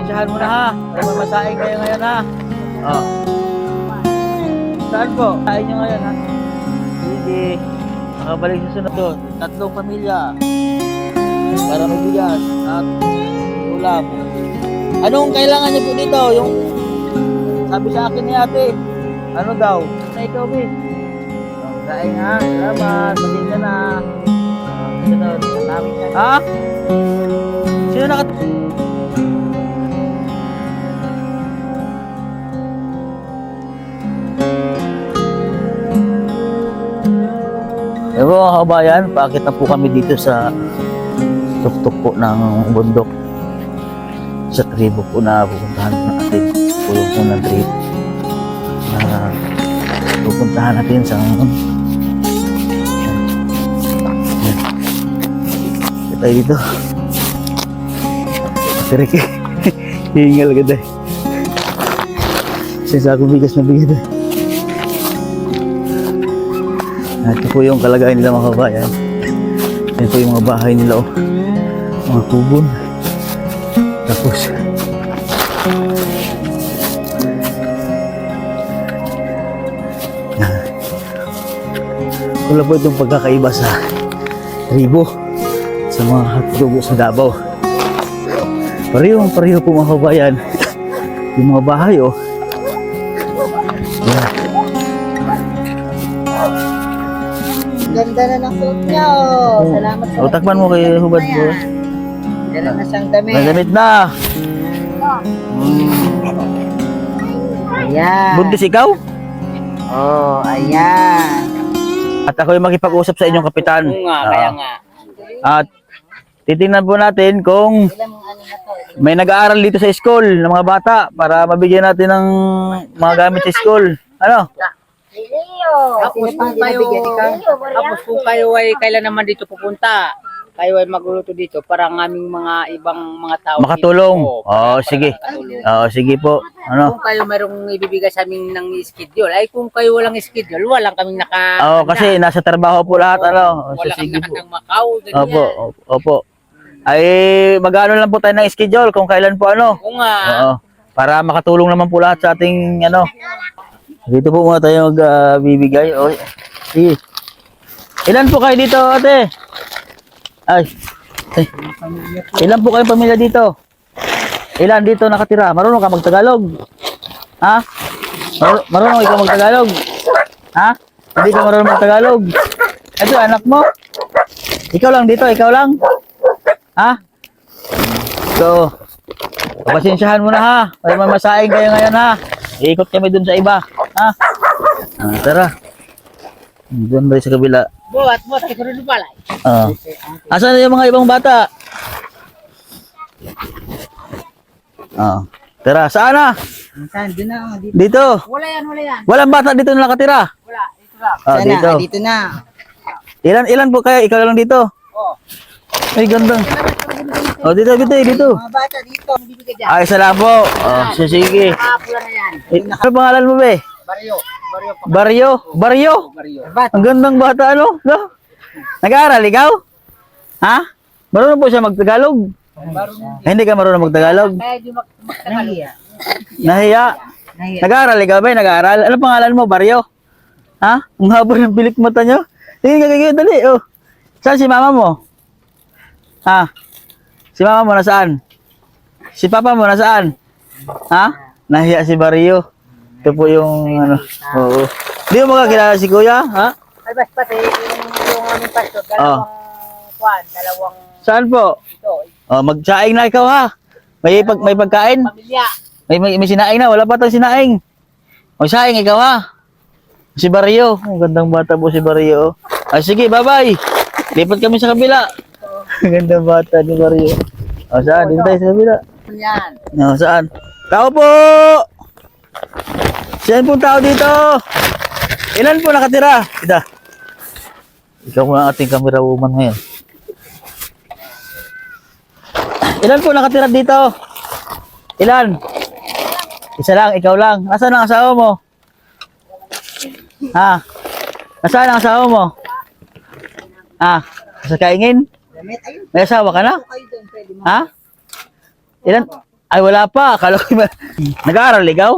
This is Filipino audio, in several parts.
Pasensyahan mo na ha. May mamasahin kayo ngayon ha. Oh. Saan po? Kain nyo ngayon ha. Sige. Makabalik sa sunod doon. 3 pamilya. Para mabigas at ulam. Anong kailangan niyo po dito? Yung sabi sa akin ni ate. Ano daw? Na ikaw, Bin? Kain ha. Salamat. Pasensya na. Sunod. Ha? Sino nakat... Ewan mga kabayan, bakit na po kami dito sa tuktok po ng bundok sa tribo po na pupuntahan natin po yung unang trip na pupuntahan natin sa tayo dito Tereke hingal agad eh sinsa akong bigas na bigay eh. Ito po yung kalagayan nila mga kabayan. Ito po yung mga bahay nila oh. Mga kubon. Tapos wala po itong pagkakaiba sa tribo sa mga hatubo sa Davao. Pareho po mga kabayan. Yung mga bahay oh. Yan. Ganda na ng suot niya, oh. Salamat sa takpan mo kay hubad ko. Dala na siyang damit. May damit na. Ayan. Buntis ikaw? Oh, ayan. At ako yung makipag-usap sa inyong kapitan. Oo nga, kaya nga. At titingnan po natin kung Ilang ano na to? may nag-aaral dito sa school ng mga bata para mabigyan natin ng mga gamit sa school. Ano? Tapos kung kayo ay kailan naman dito pupunta, kayo ay magluluto dito para ang aming mga ibang mga tao Makatulong. dito, Oo, sige. Oo, sige po. Ano? Kung kayo mayroong ibibigay sa amin ng schedule, ay kung kayo walang schedule, walang kaming Oo, kasi nasa trabaho po lahat. Ano? So, walang sige po. ng Macau, ganyan. Opo, opo. Ay, mag-ano lang po tayo ng schedule kung kailan po ano. Oo nga. Oo. Para makatulong naman po lahat sa ating ano. Dito po muna tayo magbibigay. Oh, sige. Ilan po kayo dito, ate? Ay. Ilan po kayo pamilya dito? Ilan dito nakatira? Marunong ka magtagalog? Ha? Marunong ikaw magtagalog? Ha? Hindi ka marunong magtagalog? Ito, anak mo? Ikaw lang dito, ikaw lang? Ha? So, pasensyahan mo na ha. May mamasahin kayo ngayon ha. Iikot kami dun sa iba. Ha? Tara. Doon tayo sa kabila. Buat, kasi rin pala. Asan na yung mga ibang bata? Tara, saan na? Saan? Doon na, dito. Dito. Wala yan. Walang bata dito na nakatira. Wala, ito lang. Saan Dito. na? Dito na. Ilan po kayo? Ikaw lang dito? Oh. Ay, ganda. Dito. Mga bata dito. Bibigay dyan. Ay, salamat po. Sige. Pula na yan. Ano pangalan mo, be? Baryo. Baryo? Ang gandang bata, ano? No? Nag-aaral, ikaw? Ha? Marunong po siya magtagalog? Hindi ka marunong magtagalog? Kaya di magtagalog. Nahiya? Nag-aaral, ikaw ba? Nag-aaral? Ano pangalan mo, Baryo? Ha? Ang haba ng bilik mata nyo? Tingin ka, dali, oh. Saan si mama mo? Ha? Si mama mo nasaan? Si papa mo nasaan? Ha? Nahiya si Baryo. Ito po yung ano. Oo. Di mo magkakilala si kuya? Ha? Ay, bas pati yung aming pastor, dalawang Saan po? ito, Magsaing na ikaw ha. May pagkain? pamilya. May sinaing na. Wala pa tayong sinaing. Magsaing ikaw ha. Si Baryo. Gandang bata po si Baryo. Sige, bye-bye. Lipat kami sa kabila. Gandang bata ni Baryo. Saan? Dito tayo sa kabila. Yan. Saan? Tao po! Saan pong tao dito? Ilan po nakatira? Ikaw po ang ating camera woman ngayon. Ilan po nakatira dito? Ilan? Isa lang, ikaw lang. Nasaan ang asawa mo? Ha? Nasaan ang asawa mo? Sa kaingin? May asawa ka na? Ha? Ilan? Ay, wala pa. Akala ko ba? Nag-aaral ikaw?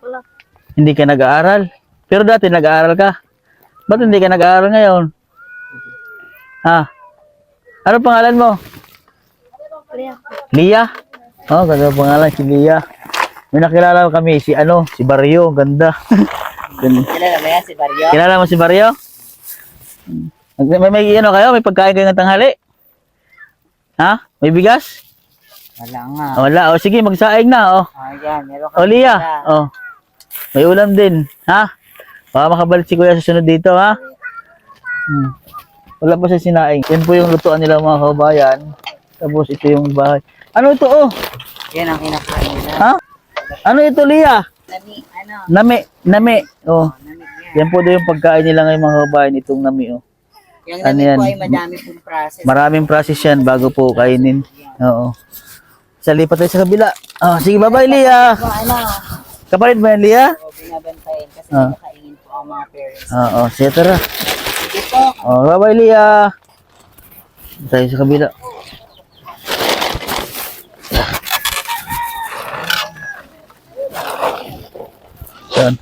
Wala. Hindi ka nag-aaral. Pero dati nag-aaral ka. Ba't hindi ka nag-aaral ngayon? Ha? Ano pangalan mo? Kaya, Lia? Oh, ganda pangalan si Lia. May nakilala kami si si Barrio, ganda. Kilala mo yan si Barrio? Kilala mo si Barrio? May ano kayo? May pagkain kayo ng tanghali? Ha? May bigas? Wala nga. Wala. O sige, magsaing na. O. Ayan, meron O Lia. O. May ulam din. Ha? Baka makabalik si Kuya sa sunod dito, ha? Wala pa sa sinaing. Yan po yung lutuan nila mga kabayan. Tapos ito yung bahay. Ano ito, oh? Yan ang kinakain nila. Ha? Ano ito, Lia? Nami, Nami. Oh. nami yan. Yan po doon yung pagkain nila ngayon mga kabayan. Itong nami, oh. Yung Ano nami yan? po ay madami pong process. Maraming process yan bago po kainin. Oo. Sa lipat tayo sa kabila. Oh, sige, bye-bye, Lia. Ano? Kapalit ba yan, Lia? O, binabantayan kasi Ah. nakaingin po ang mga parents. Oo, sige, tara. Sige po. Oh, bye-bye, Lia. Tayo sa kabila. Yan.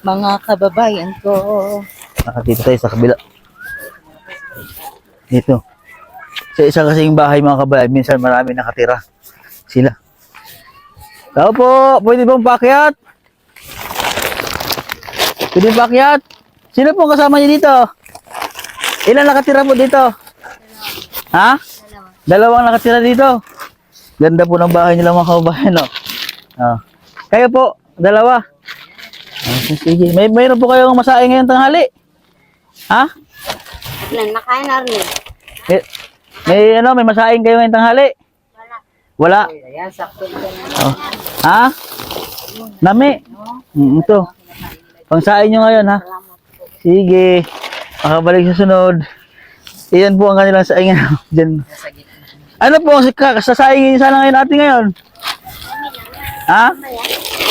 Mga kababayan ko. Dito tayo sa kabila. Dito. Sa isa kasing bahay mga kabayan, minsan marami nakatira. Sila. Tao po, pwede bang paakyat? Pwede paakyat? Sino po kasama niyo dito? Ilan nakatira po dito? Ha? Dalawang nakatira dito. Ganda po ng bahay nila mga kabayan, no? Ah. Kayo po, dalawa. Sige. Mayroon po kayong masaing ngayong tanghali? Ha? nakain na rin. May masaing kayo ngayong tanghali? Wala. Ayan, sakto ito na. Oh. Ha? Nami. Ito. Pangsain nyo ngayon, ha? Sige. Makabalik sa sunod. Iyan po ang kanilang saingan. Diyan. Ano po ang sasaingin sana ngayon natin ngayon? Ha?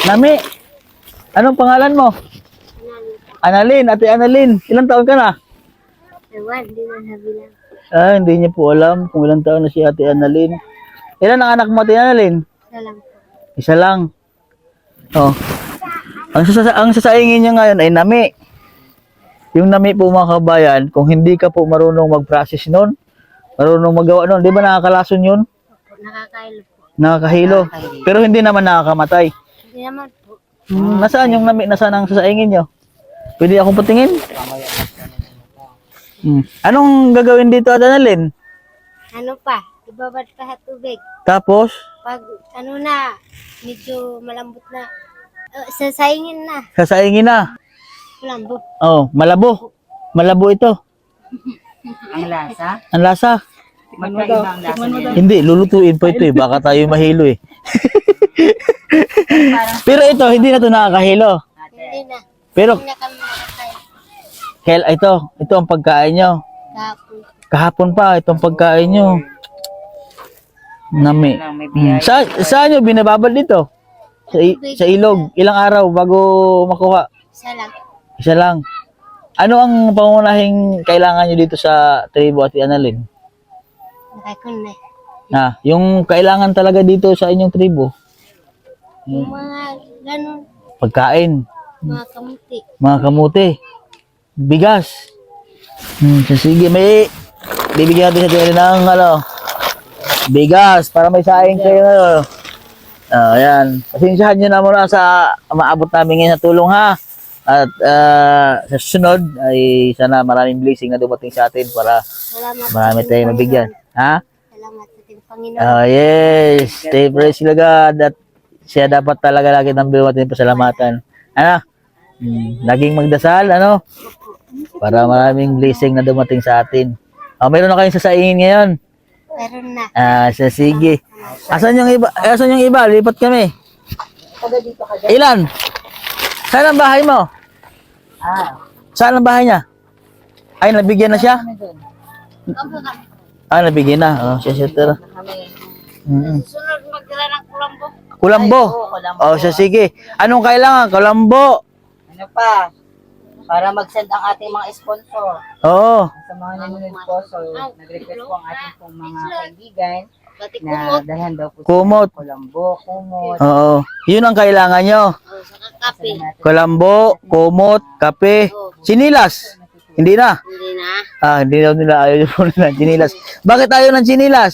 Nami. Anong pangalan mo? Annalyn. Ate Annalyn. Ilang taon ka na? Ewan, di man nabilang. Hindi niya po alam kung ilang taon na si Ate Annalyn. Ilan ang anak mo, Ate Annalyn? Salam po. Isa lang. Oh. Ang sasaingin niya ngayon ay nami. Yung nami po mga kabayan, kung hindi ka po marunong mag-process nun, marunong magawa nun, di ba nakakalason yun? Nakakailo po. Nakakahilo. Pero hindi naman nakakamatay. Hindi naman po. Nasaan yung nami? Nasaan ang sasaingin nyo? Pwede akong patingin? Anong gagawin dito, Annalyn? Ano pa? Ibabad pa sa tubig. Tapos, Pag ano na, medyo malambot na. Sasayingin na. sasaingin na. Malambot. Oh, malabo. Malabo ito. Ang lasa? Ang lasa. Magkaiba ang lasa niya. Hindi, lulutuin pa ito eh. Baka tayo mahilo eh. Pero ito, hindi na ito nakakahilo. Hindi na. Pero, Hindi na kami makakain. ito ang pagkain nyo. Kahapon. Kahapon pa, itong pagkain nyo. Nami. Lang, may biyaya. Saan nyo binababad dito? Sa ilog. Ilang araw bago makuha? Isa lang. Isa lang. Ano ang pangunahing kailangan nyo dito sa tribo at Annalyn? Nakakon na. Yung kailangan talaga dito sa inyong tribo? Yung mga ganun, Pagkain. mga kamuti. Mga kamote. Bigas. Sige, may bibigyan natin sa tinili ng bigas para may saing kayo ngayon. Ayan. Pasensyahan nyo na muna sa maabot namin ngayon na tulong, ha. At sa susunod ay sana maraming blessing na dumating sa atin para Salamat marami sa tayong mabigyan. Ha? Salamat sa ating Panginoon. Yes. Stay praise sila God at siya dapat talaga lagi ng natin pasalamatan. Laging magdasal, para maraming blessing na dumating sa atin. Mayroon na kayong sasaingin ngayon. Meron na. Sige. Asan yung iba? Asan yung iba? Lipat kami. Ilan? Saan ang bahay mo? Saan ang bahay niya? Ay, nabigyan na siya? Nabigyan na. Siya. Tara. Sunod magdala ng kulambo. Kulambo. Kulambo. Sige. Anong kailangan? Kulambo. Ano pa? Para mag-send ang ating mga sponsor. Oo. Sa mga nanonood po, so nag-request po ang ating pong mga kaibigan Pati Na kumot. dalhan daw po Kumot. Kulambo, kumot. Oo. Yun ang kailangan nyo. Oh, saka kape. Kulambo, kumot, kape, sinilas. Hindi na. Hindi na. Ah, hindi daw nila ayaw po nila ng sinilas. Bakit ayaw ng sinilas?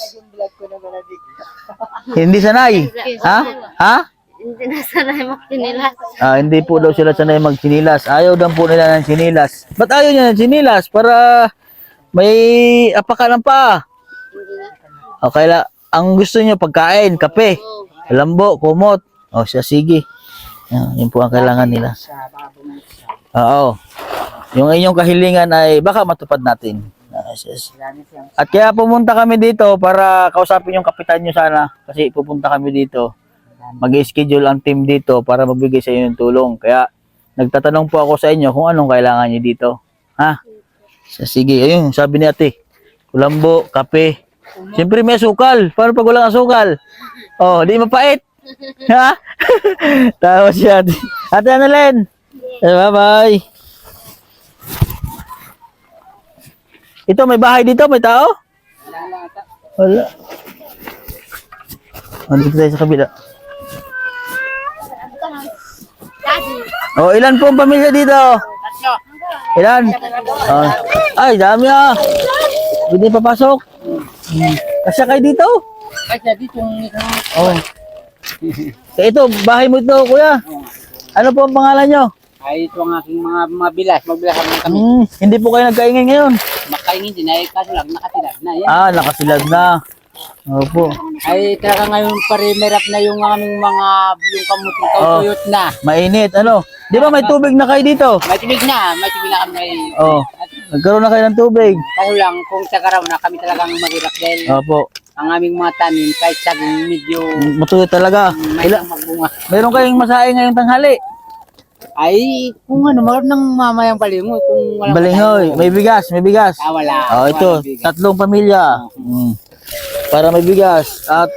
Hindi sanay. Ha? Ha? Hindi na sanay magtinilas. Ah, hindi po daw sila sanay mag-sinilas. Ayaw daw po nila ng sinilas. Ba't ayaw niya ng sinilas? Para may apakan ng paa. Hindi na. Okay la. Ang gusto niyo pagkain, kape, Oh. lambo, kumot. O siya, sige. Yan po ang kailangan nila. Sa baka bumalik siya. Oo. Yung inyong kahilingan ay baka matupad natin. Yes. Marami siyang At kaya pumunta kami dito para kausapin yung kapitan nyo sana. Kasi pupunta kami dito. Mag-schedule ang team dito para magbigay sa inyo ng tulong. Kaya nagtatanong po ako sa inyo kung anong kailangan nyo dito. Ha? Sige, ayun, sabi ni ate. Kulambo, kape. Siyempre may asukal. Paano pag walang asukal? Oh, di mapait. Ha? Tawa si ate. Ate Annalyn. Bye-bye. Ito, may bahay dito? May tao? Wala. Dito tayo sa kabila. Oh, ilan po ang pamilya dito? Tatlo. Ilan? Ay, dami ah. Pwede papasok. Kasya kayo dito? Kasi dito yung Oh. Ito, bahay mo ito, kuya. Ano po ang pangalan nyo? ay ito ang aking mga bilas. Magbilas kami. Hindi po kayo nagkaingay ngayon. Makaingin din ay kaso lang nakatilad na yan. Ah, nakasilad na. Opo. Ay talaga ngayon parimerap na yung aming mga yung kamuting kautuyot na. Mainit, ano? Di ba may tubig na kayo dito? May tubig na kami may Oh. Nagkaroon na kayo ng tubig. kaso lang kung sa karaw na kami talagang mahirap dahil Opo. ang aming mga tanim kahit saging medyo Matuyo talaga. may magbunga. Meron kayong masahe ngayong tanghali. Ay kung ano magkaroon ng mamayang palingoy kung walang Balinghoy, may bigas, may bigas. Ah, wala. Oh, ito, Walang bigas. 3 pamilya. Para may bigas at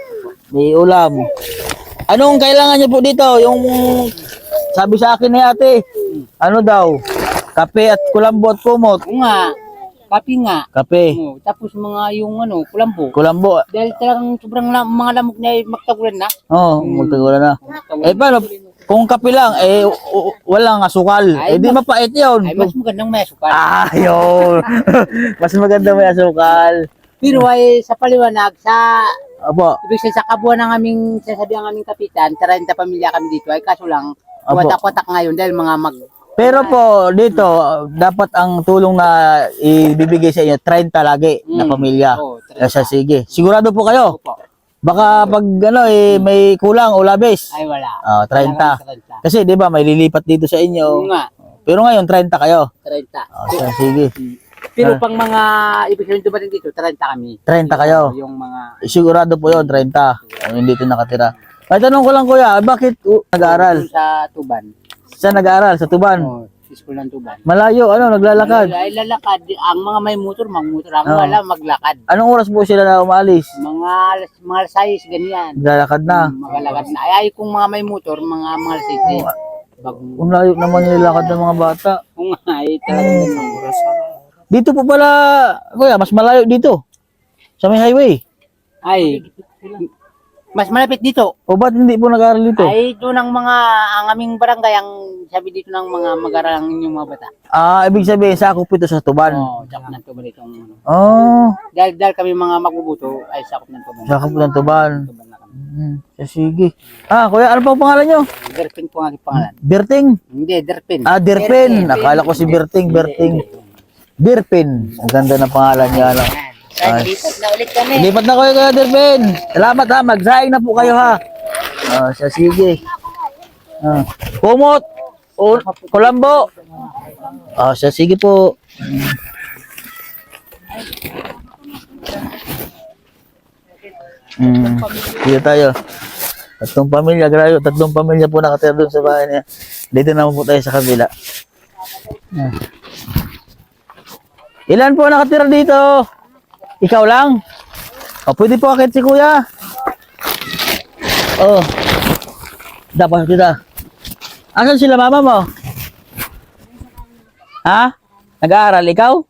may ulam. Anong kailangan niyo po dito? Yung sabi sa akin ni ate, ano daw? Kape at kulambo at kumot. Oo nga. Kapi nga. Kape, Oo, tapos mga yung ano, kulambo. kulambo. Dahil talagang sobrang mga lamok niya ay magtagulan na. Oh, magtagulan na. Eh paano? Kung kape lang, walang asukal. Ay, Di mapait yun. Ay mas magandang may asukal. Yun. Mas maganda may asukal. Pero ay sa paliwanag, sa Opo. ibig sabihin sa kabuuan ng aming sasabi ang aming kapitan, 30 pamilya kami dito ay kaso lang, Apo. watak-watak ngayon dahil mga Pero po, dito, dapat ang tulong na ibibigay sa inyo, 30 lagi na pamilya. Oo, 30. Kasi sige. Sigurado po kayo? Opo. Baka pag ano, may kulang o labis. Ay wala. 30. Talagang 30. Kasi di ba may lilipat dito sa Oo inyo. nga, Pero ngayon, 30 kayo. 30. Sige. Pero pang mga ibig sabihin dumating dito, 30 kami. 30 kayo. Yung mga Sigurado po yun, 30. Yung dito nakatira. May tanong ko lang kuya, bakit nag-aaral? Doon sa Tuban. Saan nag-aaral? Sa Tuban? Oh, school ng Tuban. Malayo, naglalakad. Ay lalakad. Ang mga may motor, ang Oo. wala maglakad. Anong oras po sila na umalis? Mga size ganyan. Naglalakad na. Magalakad na. Ay kung mga may motor, mga size. Bagong Kung layo naman nilakad ng mga bata. kung ay talagang oras. Dito po pala, kuya, mas malayo dito. Sa may highway. Ay mas malapit dito. O ba't hindi po nag-aaral dito? Ay doon ang ang aming barangay ang sabi dito ng mga mag-aralang yung mga bata. Ibig sabihin, sakop ito sa Tuban. Oh, sakop ng Tuban itong ano. Oh, Dahil kami mga magbubuto ay sakop ng Tuban. sakop ng Tuban. Tuban na kami. Sige. Kuya, ano pa ang pangalan nyo? Derpin po ang aking pangalan. Berting? Hindi, Derpin. Derpin. Akala ko si Berting. Berpin. Ang ganda ng pangalan niya. Lipat na ulit kami. Lipat na kayo kaya, Derpin. Salamat ha. Magsaing na po kayo ha. Sige. Kumot. Kulambo. Sige po. Dito tayo. 3 pamilya, grabe. 3 pamilya po nakatira doon sa bahay niya. Dito naman po tayo sa kabila. Ilan po nakatira dito? Ikaw lang? Pwede po akit si kuya. Dapat kita. Asan sila mama mo? Ha? Nag-aaral ikaw?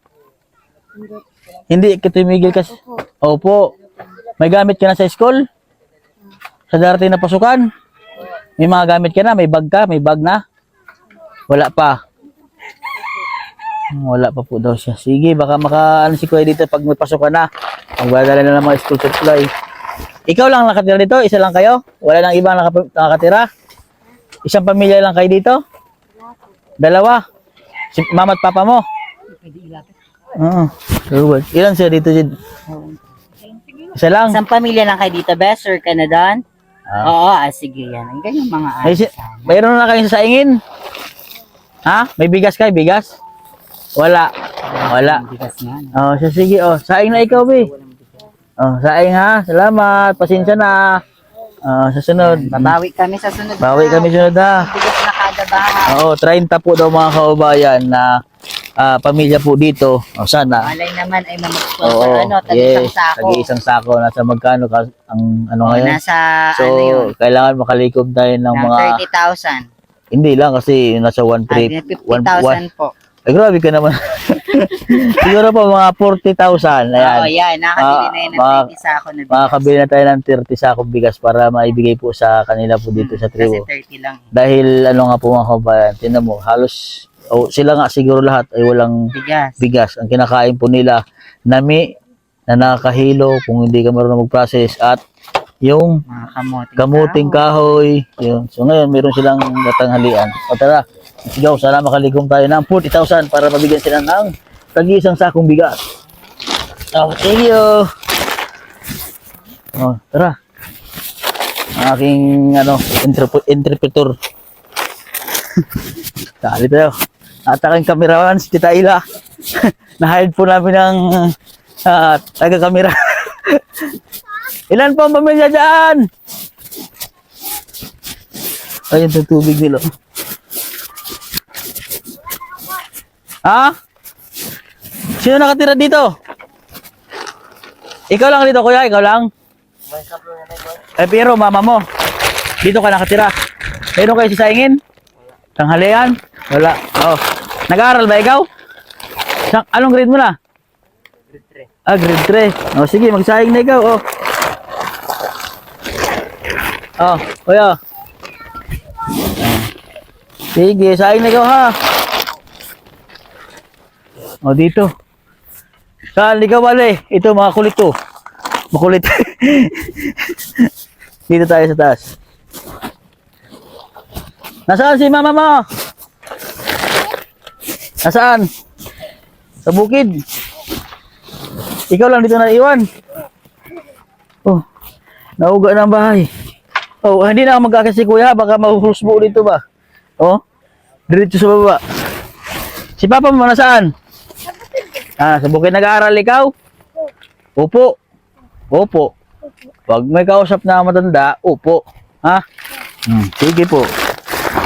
Hindi ka tumigil kasi. Opo. May gamit ka na sa school? Sa darating na pasukan? May mga gamit ka na? May bag ka? May bag na? Wala pa. Wala pa po daw siya. Sige, baka ano si Kuya dito pag may pasukan na. Magdadala na ng mga school supply. Ikaw lang nakatira dito? Isa lang kayo? Wala nang ibang nakatira? Isang pamilya lang kayo dito? Dalawa? Si mama at papa mo? Oo. Good. Ilan siya dito? Isa lang? Isang pamilya lang kayo dito, best, sir ka na doon? Oo, sige yan. Ang ganyan mga Mayroon na kayong sasaingin? Ha? May bigas kayo? Bigas? Wala. Wala. bigas nga. Oh, sige. Oh, saing na ikaw, be. Oh, saing ha. Salamat. Pasensya na. Sa sunod. Babawi kami sa sunod. Bawi kami sunod ha. Bigas na kada bahay. Oo, 30 po daw mga kaubayan na pamilya po dito. O sana. Malay naman ay Oo, mamag-sponsor, tag-isang sako. tag-isang sako. Nasa magkano ang ano Oo, ngayon? nasa, So, yun, kailangan makalikom tayo ng ng mga... 30,000. Hindi lang kasi nasa 1 trip. 50,000 po. Ay, grabe ka naman. Siguro po mga 40,000. Ayan. Oo, yan. Nakabili na yun ng 30 sako na bigas. Makakabili na tayo ng 30 sakong bigas para maibigay po sa kanila po dito sa Kasi tribo. 30 lang. Dahil ano nga po mga kabayan, tinan mo, halos sila nga siguro lahat ay walang Bigas. bigas. Ang kinakain po nila, nami na nakakahilo kung hindi ka marunong mag-process at yung Mga kamuting kahoy. Yun. So ngayon, meron silang natanghalian. O tara, sigaw, sana makalikom tayo ng 40,000 para mabigyan sila ng tag-isang sakong bigas. Oh, thank you. Oh, tara. Ang aking interpreter. Kali tayo. At aking kameraman, si Tita Ila. Na-hide po namin ng taga-kamera. Ilan po ang pamilya dyan? Ayun, yung tubig nila. Ha? Sino nakatira dito? Ikaw lang dito, kuya? Ikaw lang? Pero mama mo, dito ka nakatira. Meron kayo sisaingin? Tanghalian? Wala. Oh. Nag-aaral ba ikaw? Anong grade mo na? Grade 3. Grade 3. Oh, sige, magsaing na ikaw. Oh. Oh, kuya. Sige, saing na ikaw ha. Oh, dito. Saan ikaw wale? Ito mga kulit to. Makulit. Dito tayo sa taas. Nasaan si mama mo? Nasaan? Sa bukid. Ikaw lang dito na iwan. Oh, nauga na ang bahay. Oh, hindi na ako magkakasi kuya, baka mahuhusbo dito ba? Oh, diretso sa baba. Si papa mo nasaan? Sa bukid nag-aaral ikaw? Opo. Opo. Pag may kausap na matanda, opo. Ha? Sige po.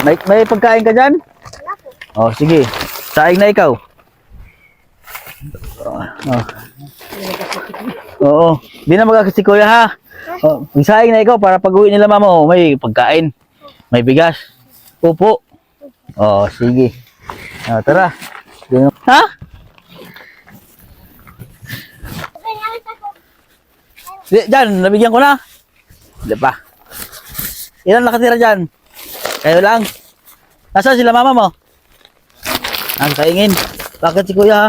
May pagkain ka dyan? Oh, sige. Saing na ikaw. Oo. Hindi na magkakasi kuya ha. Oh, magsaing na ikaw para pag uwi nila mama mo, may pagkain. May bigas. Opo. Oh, sige. Tara. Ha? Diyan, nabigyan ko na. Hindi pa. Ilan nakatira dyan? Kayo lang. Nasaan sila mama mo? Nasa kaingin. Bakit si kuya ha?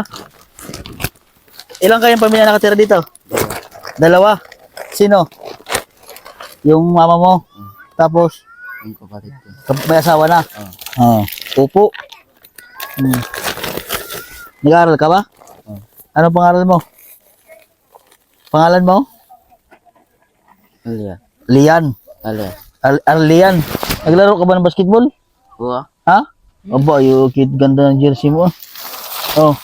Ilan kayong pamilya nakatira dito? Dalawa. Sino? Yung mama mo. Tapos? Yung kapatid ko. May asawa na? Oo. Upo. Nag-aaral ka ba? Ano pangalan mo? Pangalan mo? Alia. Lian. Alia. Lian. Naglaro ka ba ng basketball? Oo. Ha? Aba, yung cute ganda ng jersey mo. Oh.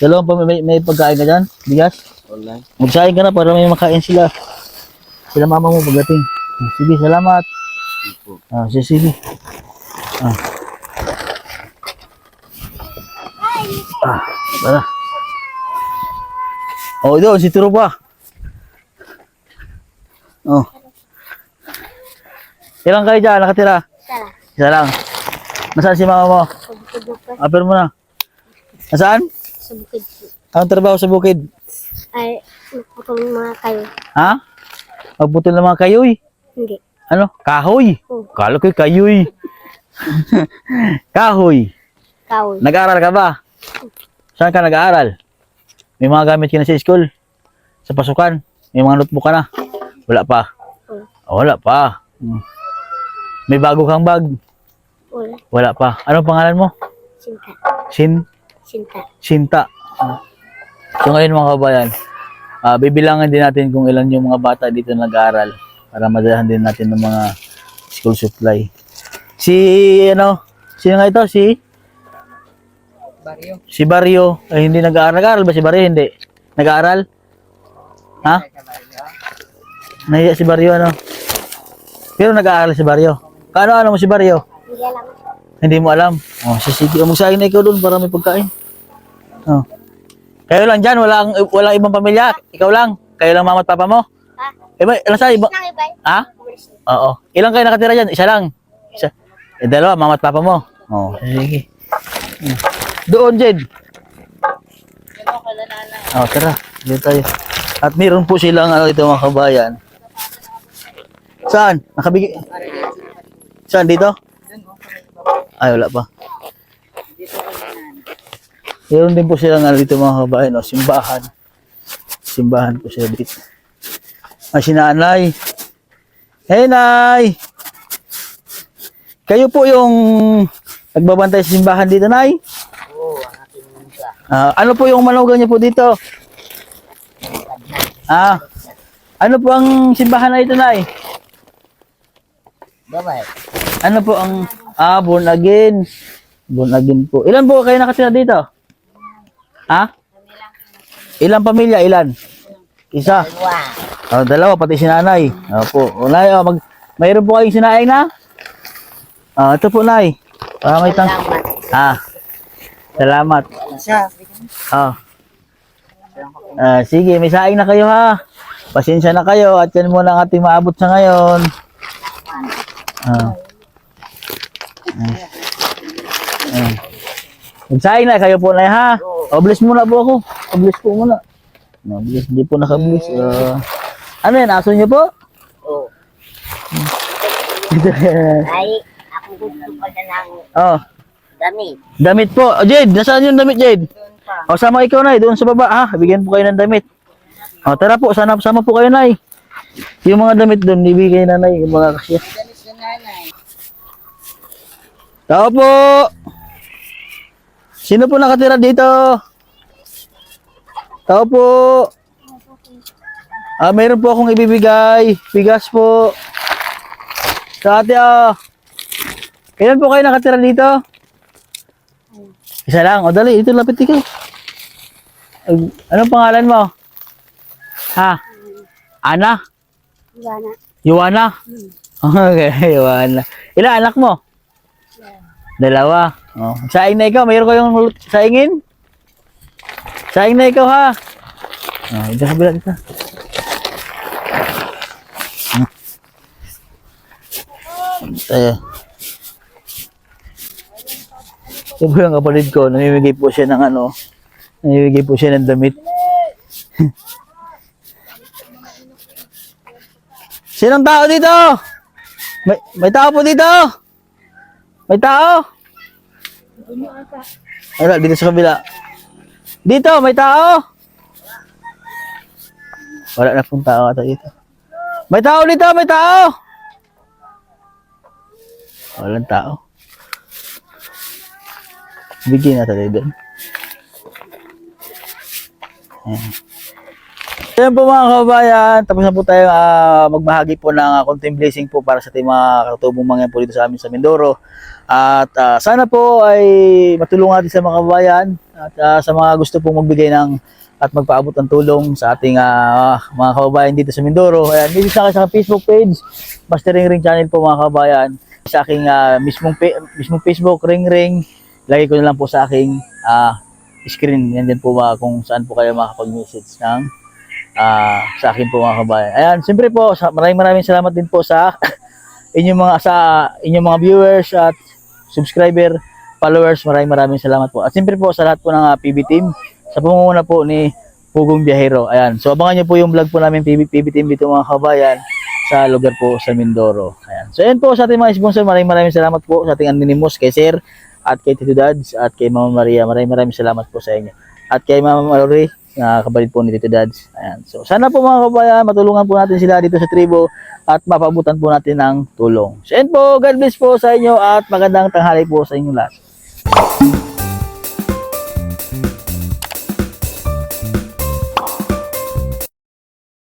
Dalawang pa may pagkain ka dyan? Bigas? Online. Magsaing ka na para may makain sila. Sila mama mo pagdating. Sige, salamat. Sige. Tara. Oh, doon, si Turo pa. Oh. Ilang kayo dyan, nakatira? Isa lang. Nasaan si mama mo? Sa bukid na pa. Aper mo na. Nasaan? Sa bukid po. Anong trabaho sa bukid? Ay, Putol mga kayo. Ha? Magputol ng mga kayoy. Hindi. Ano? Kahoy. Oh. Kala ko'y kayoy. Kahoy. Kahoy. Nag-aaral ka ba? Saan ka nag-aaral? May mga gamit ka na sa school? Sa pasukan? May mga notebook ka na? Wala pa? Wala. Wala pa. May bago kang bag? Wala. Wala pa. Anong pangalan mo? Sinta. Sinta. Sinta. So ngayon mga kabayan, bibilangan din natin kung ilan yung mga bata dito nag-aaral para madalahan din natin ng mga school supply. Sino nga ito? Baryo. Si Barrio. Ay, hindi nag-aaral. Nag-aaral ba si Barrio? Hindi. Nag-aaral? Ha? Nahiya si Barrio, ano? Pero nag-aaral si Barrio. Ano mo si Barrio? Hindi alam. Hindi mo alam. Oh, sige. Magsahin na ikaw doon para may pagkain. Oh. Kayo lang dyan. Walang ibang pamilya. Ikaw lang. Kayo lang mama at papa mo. Ha? Ilan sa iba? Nang ibay. Ha? Oo. Ilang kayo nakatira dyan? Isa lang. Isa. Dalawa, mama at papa mo. Oh, sige. Doon, Jed. Oh, tara. Dito tayo. At meron po silang ito mga kabayan. Saan? Nakabigay. Saan? Dito? Ay, wala pa. Meron din po silang dito mga kabayan. Oh, simbahan. Simbahan po sila dito. Ay, si Nanay. Hey, Nay! Kayo po yung nagbabantay sa simbahan dito, Nay? Oo, ang aking mansa. Ano po yung manugang niyo po dito? Ano po ang simbahan na ito, Nay? Babay. Ano po ang... born again. Born again po. Ilan po kayo nakatira dito? Ha? Ilang pamilya? Ilan? Isa. Dalawa, pati si Nanay. Opo. Nay, mayroon po kayong sinaing na? Ito po, Nay. Para may salamat. Siya. Sige, may saing na kayo ha. Pasensya na kayo at yan muna ang ating maabot sa ngayon. Magsaing na kayo po na ha. Bless muna po ako. Bless po muna. Bless, hindi po naka-bless. Ano yan, aso niyo po? Oo. Ay, ako gusto pa na ng damit. Damit po. Jade, nasaan yung damit, Jade? Sama ikaw, Nay, doon sa baba ha. Bigyan po kayo ng damit. Tara po, sama po kayo, Nay. Yung mga damit doon, ibigay na, Nay, yung mga kasya. Tao po! Sino po nakatira dito? Tao po! Mayroon po akong ibibigay. Bigas po. Sa ate, Kailan po kayo nakatira dito? Isa lang. Dali, ito lapit ikaw. Anong pangalan mo? Ha? Ana? Iwana. Yuwana? Okay, Yuwana. Ilan anak mo? Dalawa. Saing na ikaw. Mayroon kayong saingin? Saing na ikaw ha. Ito sa bilang ito. Tayo. Ito po yung kapatid ko. Namimigay po siya ng namimigay po siya ng damit. Sinong tao dito? May tao po dito? May tao? Wala, dito sa kabila. Dito, may tao? Wala na pong tao ata dito. May tao dito, may tao! Walang tao. Bigyan natin tayo doon. Ayan po mga kabayan, tapos na po tayo magbahagi po ng konting blessing po para sa ating mga katutubong mga po dito sa amin sa Mindoro. At sana po ay matulungan natin sa mga kabayan at sa mga gusto pong magbigay ng at magpaabot ng tulong sa ating mga kababayan dito sa Mindoro. Ayan, dito sa akin sa Facebook page, Master Ring Ring Channel po mga kababayan. Sa aking mismong Facebook, Ring Ring, lagay ko na lang po sa aking screen. Yan din po kung saan po kayo makapag-message ng sa akin po mga kabayan. Ayan, siyempre po, maraming salamat din po sa inyong mga viewers at subscriber, followers. Maraming salamat po. At siyempre po sa lahat po ng PB team, sa pamumuno po ni Pugong Biyahero. Ayan. So abangan nyo po yung vlog po namin PBTV dito mga kabayan sa lugar po sa Mindoro. Ayan. So ayan po sa ating mga sponsor. Maraming salamat po sa ating Anonymous, kay Sir, at kay Tito Dads, at kay Mama Maria. Maraming salamat po sa inyo. At kay Mama Mallory, kabalit po ni Tito Dads. Ayan. So sana po mga kabayan, matulungan po natin sila dito sa tribo at mapabutan po natin ng tulong. So ayan po, God bless po sa inyo at magandang tanghali po sa inyo lahat.